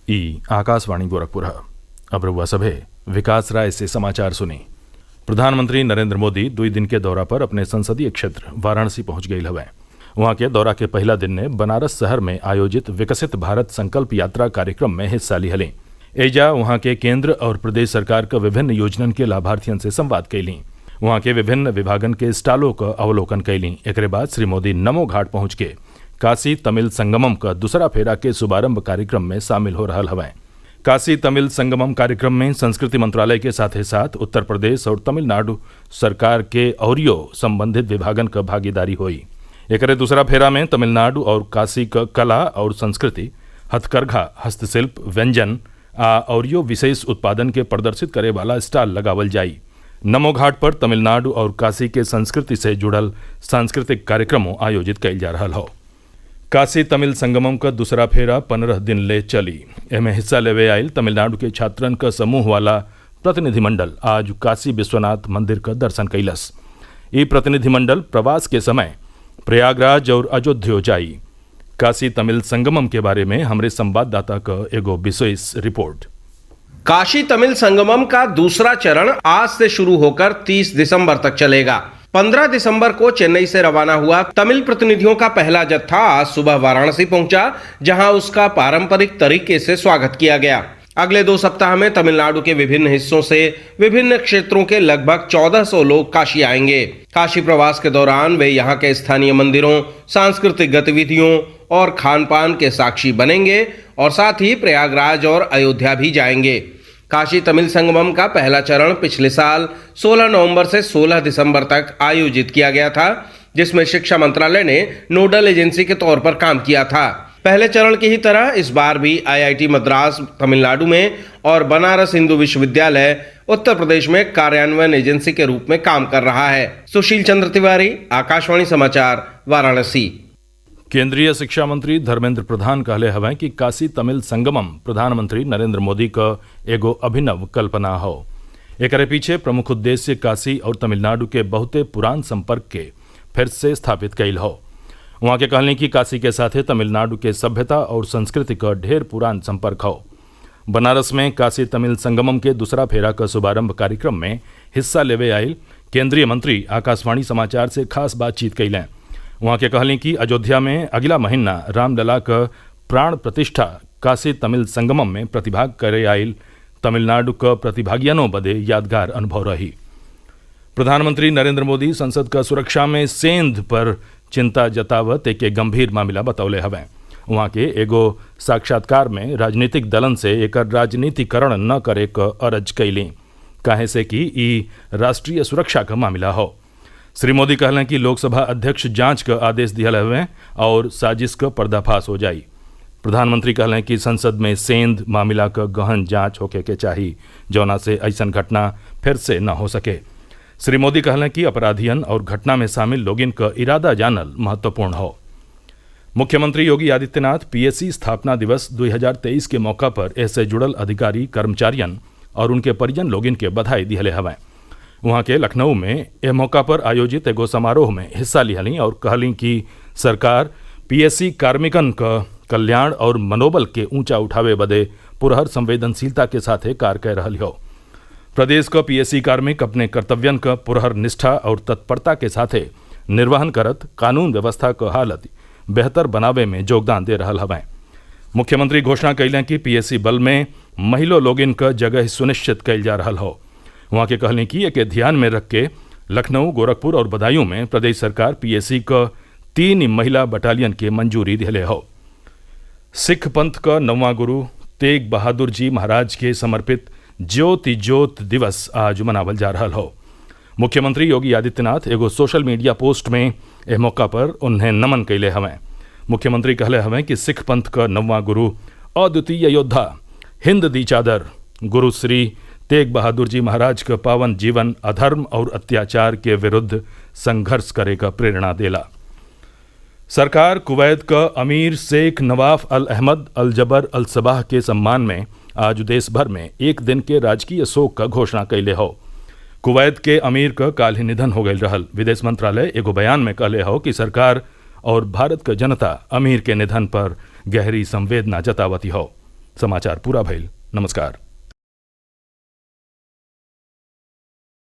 आकाशवाणी गोरखपुर। अब रउआ सभे विकास राय से समाचार सुनी। प्रधानमंत्री नरेंद्र मोदी 2 दिन के दौरा पर अपने संसदीय क्षेत्र वाराणसी पहुंच गई हवे। वहां के दौरा के पहला दिन ने बनारस शहर में आयोजित विकसित भारत संकल्प यात्रा कार्यक्रम में हिस्सा लिहली। एजा वहां के केंद्र और प्रदेश सरकार का विभिन्न योजनन के लाभार्थियों से संवाद कैली। वहां के विभिन्न विभागन के स्टॉलों का अवलोकन कैली। एक बाद श्री मोदी नमो घाट पहुंच के काशी तमिल संगमम का दूसरा फेरा के शुभारंभ कार्यक्रम में शामिल हो रहा हवे। काशी तमिल संगमम कार्यक्रम में संस्कृति मंत्रालय के साथ ही साथ उत्तर प्रदेश और तमिलनाडु सरकार के औरियो संबंधित विभागन का भागीदारी हुई। एक दूसरा फेरा में तमिलनाडु और काशी का कला और संस्कृति, हथकरघा, हस्तशिल्प, व्यंजन औरियो विशेष उत्पादन के प्रदर्शित करे वाला स्टॉल लगावल जाई। नमो घाट पर तमिलनाडु और काशी के संस्कृति से जुड़ल सांस्कृतिक कार्यक्रमों आयोजित कैल जा रहा हो। काशी तमिल संगमम का दूसरा फेरा 15 दिन ले चली। एमे हिस्सा लेवे आयल तमिलनाडु के छात्रन का समूह वाला प्रतिनिधिमंडल आज काशी विश्वनाथ मंदिर का दर्शन कैलस। ये प्रतिनिधिमंडल प्रवास के समय प्रयागराज और अयोध्या जाई। काशी तमिल संगमम के बारे में हमारे संवाददाता का एगो विशेष रिपोर्ट। काशी तमिल संगमम का दूसरा चरण आज से शुरू होकर 30 दिसंबर तक चलेगा। 15 दिसंबर को चेन्नई से रवाना हुआ तमिल प्रतिनिधियों का पहला जत्था आज सुबह वाराणसी पहुंचा, जहां उसका पारंपरिक तरीके से स्वागत किया गया। अगले 2 सप्ताह में तमिलनाडु के विभिन्न हिस्सों से विभिन्न क्षेत्रों के लगभग 1400 लोग काशी आएंगे। काशी प्रवास के दौरान वे यहाँ के स्थानीय मंदिरों, सांस्कृतिक गतिविधियों और खान पान के साक्षी बनेंगे और साथ ही प्रयागराज और अयोध्या भी जाएंगे। काशी तमिल संगमम का पहला चरण पिछले साल 16 नवंबर से 16 दिसंबर तक आयोजित किया गया था, जिसमें शिक्षा मंत्रालय ने नोडल एजेंसी के तौर पर काम किया था। पहले चरण की ही तरह इस बार भी आईआईटी मद्रास तमिलनाडु में और बनारस हिंदू विश्वविद्यालय उत्तर प्रदेश में कार्यान्वयन एजेंसी के रूप में काम कर रहा है। सुशील चंद्र तिवारी, आकाशवाणी समाचार, वाराणसी। केंद्रीय शिक्षा मंत्री धर्मेंद्र प्रधान कहले हवें कि काशी तमिल संगमम प्रधानमंत्री नरेंद्र मोदी का एगो अभिनव कल्पना हो। एकरे पीछे प्रमुख उद्देश्य काशी और तमिलनाडु के बहुते पुरान संपर्क के फिर से स्थापित कैल हो। वहाँ के कहने की काशी के साथ तमिलनाडु के सभ्यता और संस्कृति का ढेर पुरान संपर्क हो। बनारस में काशी तमिल संगमम के दूसरा फेरा का शुभारंभ कार्यक्रम में हिस्सा लेवे आयल केंद्रीय मंत्री आकाशवाणी समाचार से खास बातचीत कैलें। वहाँ के कहलें कि अयोध्या में अगला महीना रामलला का प्राण प्रतिष्ठा काशी तमिल संगमम में प्रतिभाग करे आयल तमिलनाडु का प्रतिभागियों बदे यादगार अनुभव रही। प्रधानमंत्री नरेंद्र मोदी संसद का सुरक्षा में सेंध पर चिंता जतावत एक गंभीर मामला बतौले हवें। वहाँ के एगो साक्षात्कार में राजनीतिक दलन से एक राजनीतिकरण न करे क अर्ज कैली, काहे से कि ई राष्ट्रीय सुरक्षा का मामला हो। श्री मोदी कहलें कि लोकसभा अध्यक्ष जांच का आदेश दिया हुए और साजिश का पर्दाफाश हो जाई। प्रधानमंत्री कहलें कि संसद में सेंध मामला का गहन जांच होके के चाहिए, जौना से ऐसन घटना फिर से न हो सके। श्री मोदी कहलें कि अपराधियन और घटना में शामिल लोगिन का इरादा जानल महत्वपूर्ण हो। मुख्यमंत्री योगी आदित्यनाथ पीएससी स्थापना दिवस 2023 के मौका पर ऐसे जुड़ल अधिकारी, कर्मचारियन और उनके परिजन लोगिन के बधाई दिहले हवें। वहाँ के लखनऊ में यह मौका पर आयोजित एगो समारोह में हिस्सा लिहली और कहली कि सरकार पीएससी कार्मिकन का कल्याण और मनोबल के ऊंचा उठावे बदे पुरहर संवेदनशीलता के साथ कार्य कर रही हो। प्रदेश का पीएससी कार्मिक अपने कर्तव्यन का पुरहर निष्ठा और तत्परता के साथ निर्वहन करत कानून व्यवस्था का हालत बेहतर बनावे में योगदान दे रहा हवें। मुख्यमंत्री घोषणा कैलें कि पीएससी बल में महिला लोगिन का जगह सुनिश्चित कैल जा रहा हो। वहाँ के कहने की एक ध्यान में रख के लखनऊ, गोरखपुर और बदायूं में प्रदेश सरकार पीएससी का 3 महिला बटालियन के मंजूरी दिले हो। सिख पंथ का 9वां गुरु तेग बहादुर जी महाराज के समर्पित ज्योति ज्योत दिवस आज मनावल जा रहा हो। मुख्यमंत्री योगी आदित्यनाथ एगो सोशल मीडिया पोस्ट में इस मौका पर उन्हें नमन कैले हवें। मुख्यमंत्री कहले हवें कि सिख पंथ का 9वां गुरु अद्वितीय योद्धा हिंद दी चादर गुरु श्री तेग बहादुर जी महाराज का पावन जीवन अधर्म और अत्याचार के विरुद्ध संघर्ष करे का प्रेरणा देला। सरकार कुवैत का अमीर शेख नवाफ अल अहमद अल जबर अल सबाह के सम्मान में आज देश भर में 1 दिन के राजकीय शोक का घोषणा कैले हो। कुवैत के अमीर का काल ही निधन हो गई रहल। विदेश मंत्रालय एगो बयान में कहले हो कि सरकार और भारत का जनता अमीर के निधन पर गहरी संवेदना जतावती हो। समाचार पूरा भइल। नमस्कार।